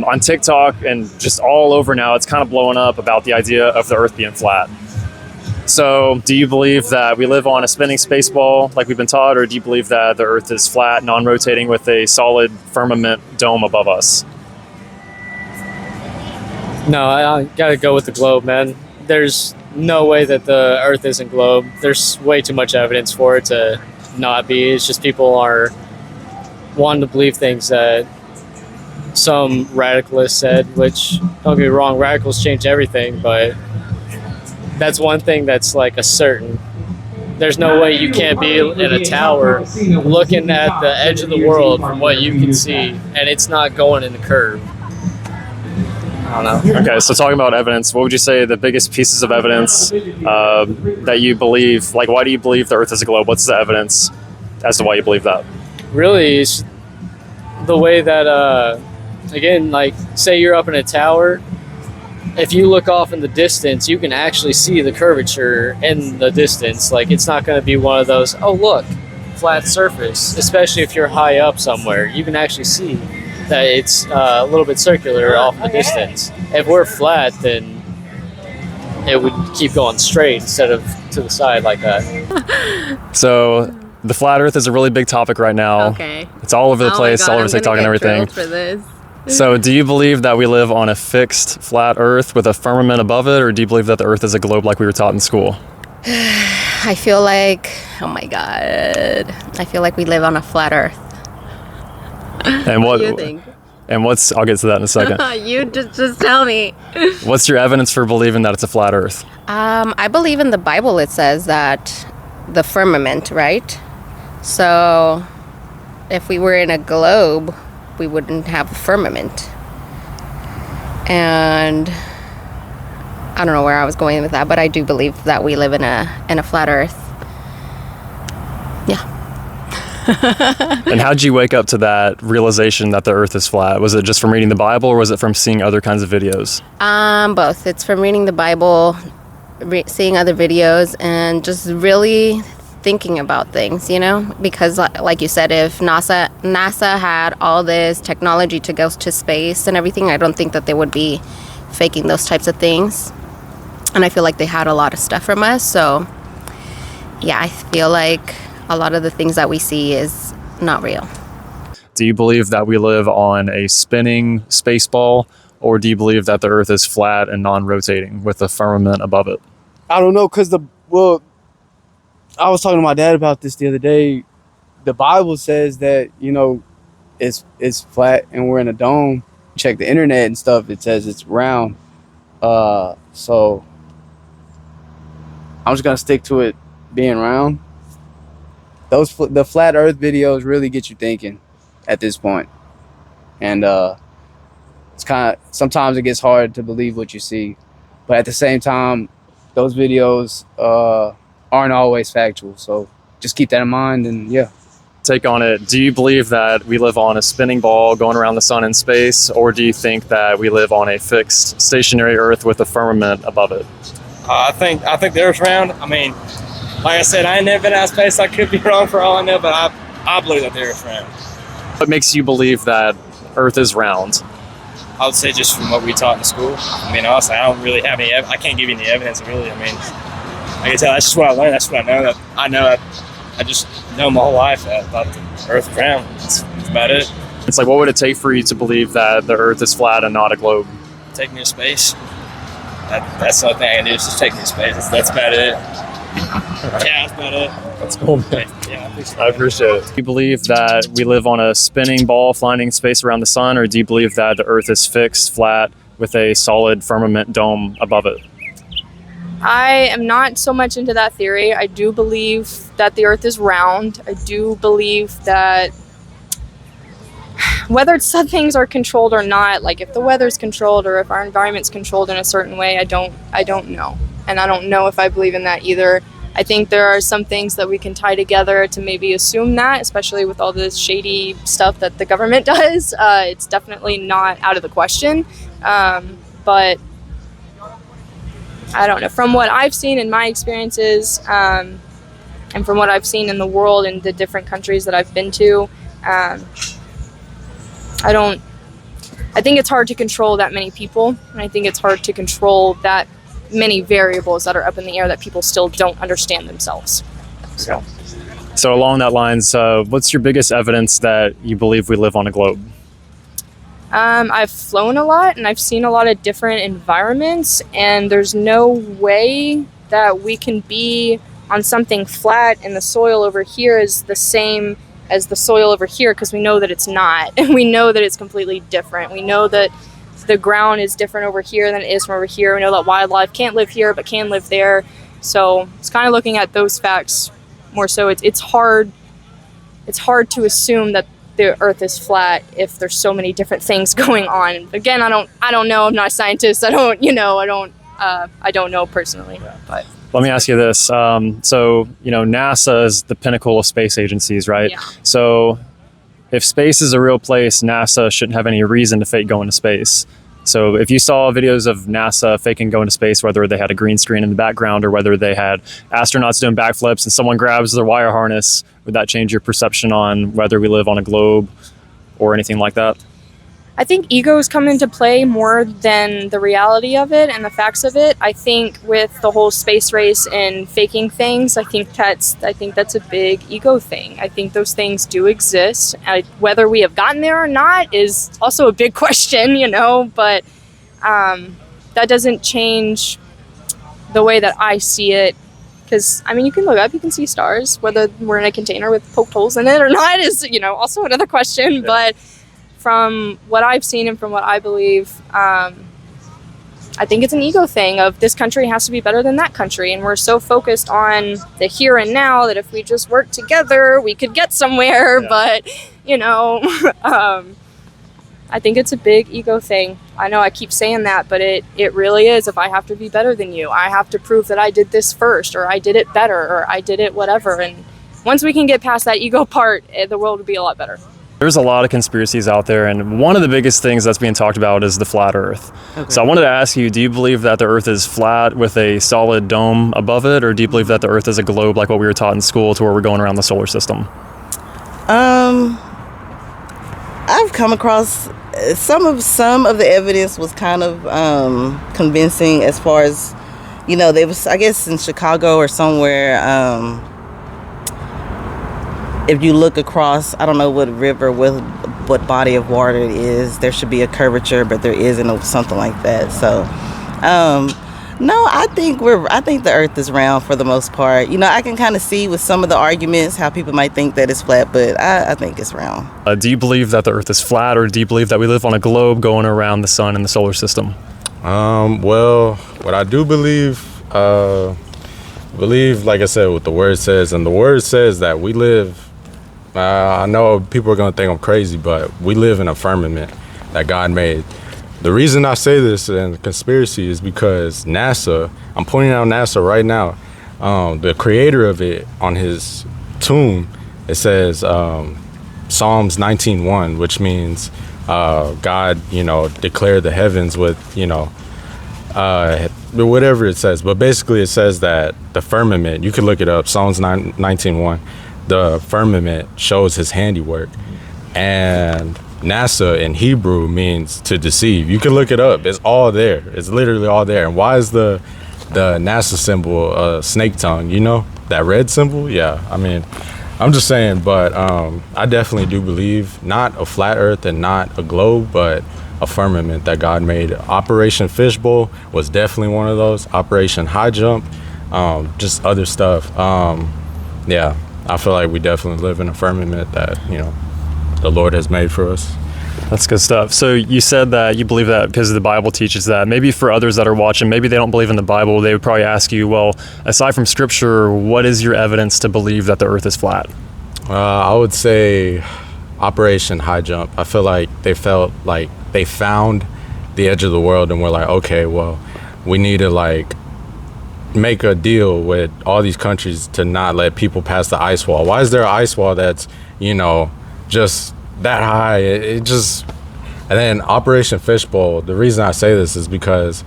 On TikTok and just all over now, it's kind of blowing up about the idea of the Earth being flat. So do you believe that we live on a spinning space ball like we've been taught, or do you believe that the Earth is flat, non-rotating with a solid firmament dome above us? No, I gotta go with the globe, man. There's no way that the Earth isn't globe. There's way too much evidence for it to not be. It's just people are wanting to believe things that some radicalist said, which, don't get me wrong, radicals change everything, but that's one thing that's like a certain. There's no way you can't be in a tower looking at the edge of the world from what you can see, and it's not going in the curve. I don't know. Okay, so talking about evidence, what would you say the biggest pieces of evidence that you believe, like why do you believe the Earth is a globe? What's the evidence as to why you believe that? Really, it's the way that, again, like say you're up in a tower, if you look off in the distance, you can actually see the curvature in the distance. Like it's not going to be one of those, oh look, flat surface, especially if you're high up somewhere. You can actually see that it's a little bit circular off in the distance. If we're flat, then it would keep going straight instead of to the side like that. So the flat Earth is a really big topic right now. Okay. It's all over the Oh my place, God, all over I'm TikTok and gonna get everything. trolled for this. So do you believe that we live on a fixed flat Earth with a firmament above it, or do you believe that the Earth is a globe like we were taught in school? I feel like, oh my God, I feel like we live on a flat Earth. And What do you think? And what's, I'll get to that in a second. You just tell me. What's your evidence for believing that it's a flat Earth? I believe in the Bible it says that the firmament, right? So if we were in a globe, we wouldn't have a firmament. And I don't know where I was going with that, but I do believe that we live in a flat Earth. Yeah. And how'd you wake up to that realization that the Earth is flat? Was it just from reading the Bible, or was it from seeing other kinds of videos? Both. It's from reading the Bible, seeing other videos, and just really thinking about things, you know, because like you said, if NASA had all this technology to go to space and everything, I don't think that they would be faking those types of things. And I feel like they had a lot of stuff from us. So yeah, I feel like a lot of the things that we see is not real. Do you believe that we live on a spinning space ball, or do you believe that the Earth is flat and non-rotating with a firmament above it? I don't know, because I was talking to my dad about this the other day. The Bible says that, you know, it's flat and we're in a dome. Check the internet and stuff, it says it's round. So I'm just gonna stick to it being round. The flat Earth videos really get you thinking at this point, and it's kind of, sometimes it gets hard to believe what you see, but at the same time, those videos aren't always factual. So just keep that in mind, and yeah. Take on it. Do you believe that we live on a spinning ball going around the sun in space, or do you think that we live on a fixed stationary Earth with a firmament above it? I think the Earth's round. I mean, like I said, I ain't never been out of space. I could be wrong for all I know, but I believe that the Earth's round. What makes you believe that Earth is round? I would say just from what we taught in school. I mean, honestly, I don't really have any. I can't give you any evidence, really. I mean, I can tell that's just what I learned. That's what I know. I just know my whole life about the Earth round. That's about it. It's like, what would it take for you to believe that the Earth is flat and not a globe? Take me to space. That's the only thing I can do is just take me to space. That's about it. Yeah, that's about it. That's cool, man. Yeah, I appreciate it. Do you believe that we live on a spinning ball flying in space around the sun, or do you believe that the Earth is fixed, flat, with a solid firmament dome above it? I am not so much into that theory. I do believe that the Earth is round. I do believe that whether some things are controlled or not, like if the weather's controlled or if our environment's controlled in a certain way, I don't know. And I don't know if I believe in that either. I think there are some things that we can tie together to maybe assume that, especially with all this shady stuff that the government does. It's definitely not out of the question. But I don't know. From what I've seen in my experiences, and from what I've seen in the world and the different countries that I've been to, I don't I think it's hard to control that many people, and I think it's hard to control that many variables that are up in the air that people still don't understand themselves. So along that lines, what's your biggest evidence that you believe we live on a globe? I've flown a lot and I've seen a lot of different environments, and there's no way that we can be on something flat and the soil over here is the same as the soil over here, because we know that it's not, and we know that it's completely different. We know that the ground is different over here than it is from over here. We know that wildlife can't live here but can live there. So it's kind of looking at those facts more so. It's hard to assume that the earth is flat if there's so many different things going on. Again, I don't know. I'm not a scientist. I don't know personally. But Let me ask you this. So, NASA is the pinnacle of space agencies, right? Yeah. So if space is a real place, NASA shouldn't have any reason to fake going to space. So if you saw videos of NASA faking going to space, whether they had a green screen in the background or whether they had astronauts doing backflips and someone grabs their wire harness, would that change your perception on whether we live on a globe or anything like that? I think egos come into play more than the reality of it and the facts of it. I think with the whole space race and faking things, I think that's a big ego thing. I think those things do exist. Whether we have gotten there or not is also a big question, but that doesn't change the way that I see it. Because, you can look up, you can see stars. Whether we're in a container with poked holes in it or not is, also another question. Yeah. But from what I've seen and from what I believe, I think it's an ego thing of this country has to be better than that country. And we're so focused on the here and now that if we just work together, we could get somewhere. Yeah. But, I think it's a big ego thing. I know I keep saying that, but it really is. If I have to be better than you, I have to prove that I did this first, or I did it better, or I did it whatever. And once we can get past that ego part, the world will be a lot better. There's a lot of conspiracies out there, and one of the biggest things that's being talked about is the flat Earth. Okay. So I wanted to ask you, do you believe that the Earth is flat with a solid dome above it, or do you believe that the Earth is a globe like what we were taught in school to where we're going around the solar system? I've come across some of the evidence was kind of convincing as far as, they was, I guess, in Chicago or somewhere. If you look across, I don't know what river, what body of water it is, there should be a curvature, but there isn't, something like that. So, no, I think the Earth is round for the most part. I can kind of see with some of the arguments how people might think that it's flat, but I think it's round. Do you believe that the Earth is flat, or do you believe that we live on a globe going around the sun and the solar system? Well, what I do believe, like I said, what the word says, and the word says that we live. I know people are gonna think I'm crazy, but we live in a firmament that God made. The reason I say this in conspiracy is because NASA, I'm pointing out NASA right now, the creator of it, on his tomb, it says Psalms 19:1, which means God, declared the heavens with, whatever it says. But basically it says that the firmament, you can look it up, Psalms 19:1, the firmament shows his handiwork. And NASA in Hebrew means to deceive. You can look it up. It's all there. It's literally all there. And why is the NASA symbol snake tongue? That red symbol? Yeah, I'm just saying. But I definitely do believe not a flat earth and not a globe, but a firmament that God made. Operation Fishbowl was definitely one of those. Operation High Jump, just other stuff. Yeah, I feel like we definitely live in a firmament that, the Lord has made for us. That's good stuff. So you said that you believe that because the Bible teaches that. Maybe for others that are watching, maybe they don't believe in the Bible, they would probably ask you, well, aside from scripture, what is your evidence to believe that the earth is flat? I would say Operation High Jump. I feel like they felt like they found the edge of the world and were like, okay, well, we need to make a deal with all these countries to not let people pass the ice wall. Why is there an ice wall that's, just that high? And then Operation Fishbowl, the reason I say this is because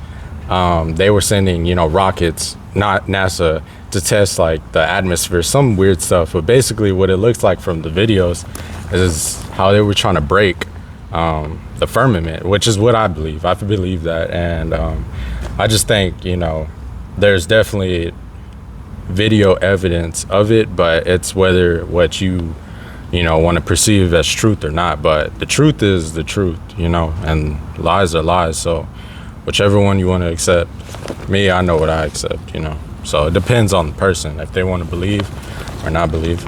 they were sending, rockets, not NASA, to test the atmosphere, some weird stuff. But basically what it looks like from the videos is how they were trying to break the firmament, which is what I believe. I believe that, and I just think, you know, there's definitely video evidence of it, but it's whether what you know, want to perceive as truth or not. But the truth is the truth, you know, and lies are lies. So whichever one you want to accept, me, I know what I accept, you know. So it depends on the person if they want to believe or not believe.